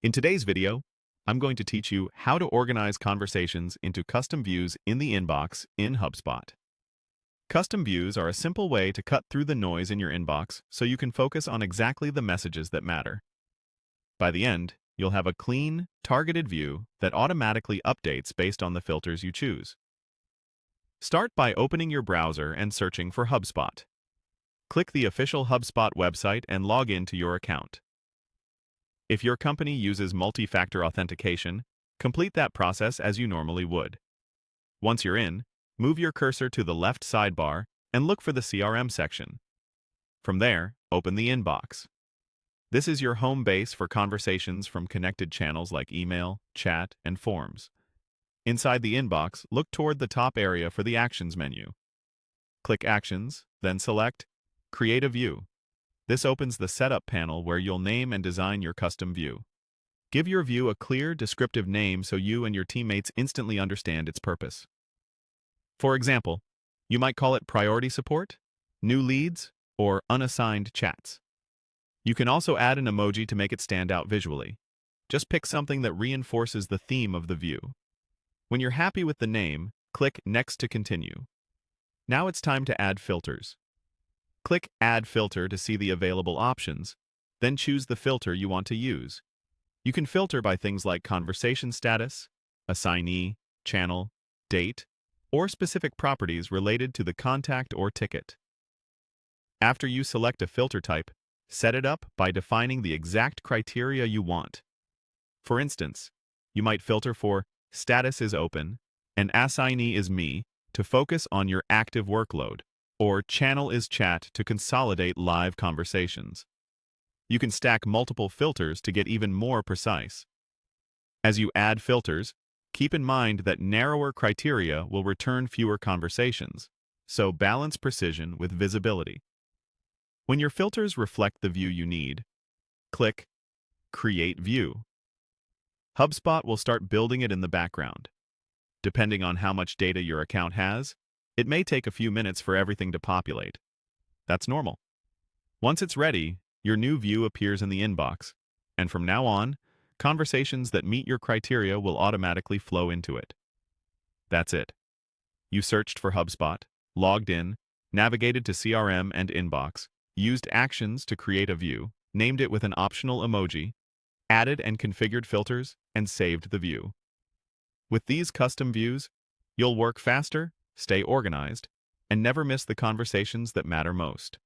In today's video, I'm going to teach you how to organize conversations into custom views in the inbox in HubSpot. Custom views are a simple way to cut through the noise in your inbox so you can focus on exactly the messages that matter. By the end, you'll have a clean, targeted view that automatically updates based on the filters you choose. Start by opening your browser and searching for HubSpot. Click the official HubSpot website and log in to your account. If your company uses multi-factor authentication, complete that process as you normally would. Once you're in, move your cursor to the left sidebar and look for the CRM section. From there, open the inbox. This is your home base for conversations from connected channels like email, chat, and forms. Inside the inbox, look toward the top area for the Actions menu. Click Actions, then select Create a View. This opens the Setup panel where you'll name and design your custom view. Give your view a clear, descriptive name so you and your teammates instantly understand its purpose. For example, you might call it Priority Support, New Leads, or Unassigned Chats. You can also add an emoji to make it stand out visually. Just pick something that reinforces the theme of the view. When you're happy with the name, click Next to continue. Now it's time to add filters. Click Add Filter to see the available options, then choose the filter you want to use. You can filter by things like conversation status, assignee, channel, date, or specific properties related to the contact or ticket. After you select a filter type, set it up by defining the exact criteria you want. For instance, you might filter for Status is open and Assignee is me to focus on your active workload, or Channel is chat to consolidate live conversations. You can stack multiple filters to get even more precise. As you add filters, keep in mind that narrower criteria will return fewer conversations, so balance precision with visibility. When your filters reflect the view you need, click Create View. HubSpot will start building it in the background. Depending on how much data your account has, it may take a few minutes for everything to populate. That's normal. Once it's ready, your new view appears in the inbox, and from now on, conversations that meet your criteria will automatically flow into it. That's it. You searched for HubSpot, logged in, navigated to CRM and inbox, used actions to create a view, named it with an optional emoji, added and configured filters, and saved the view. With these custom views, you'll work faster, stay organized, and never miss the conversations that matter most.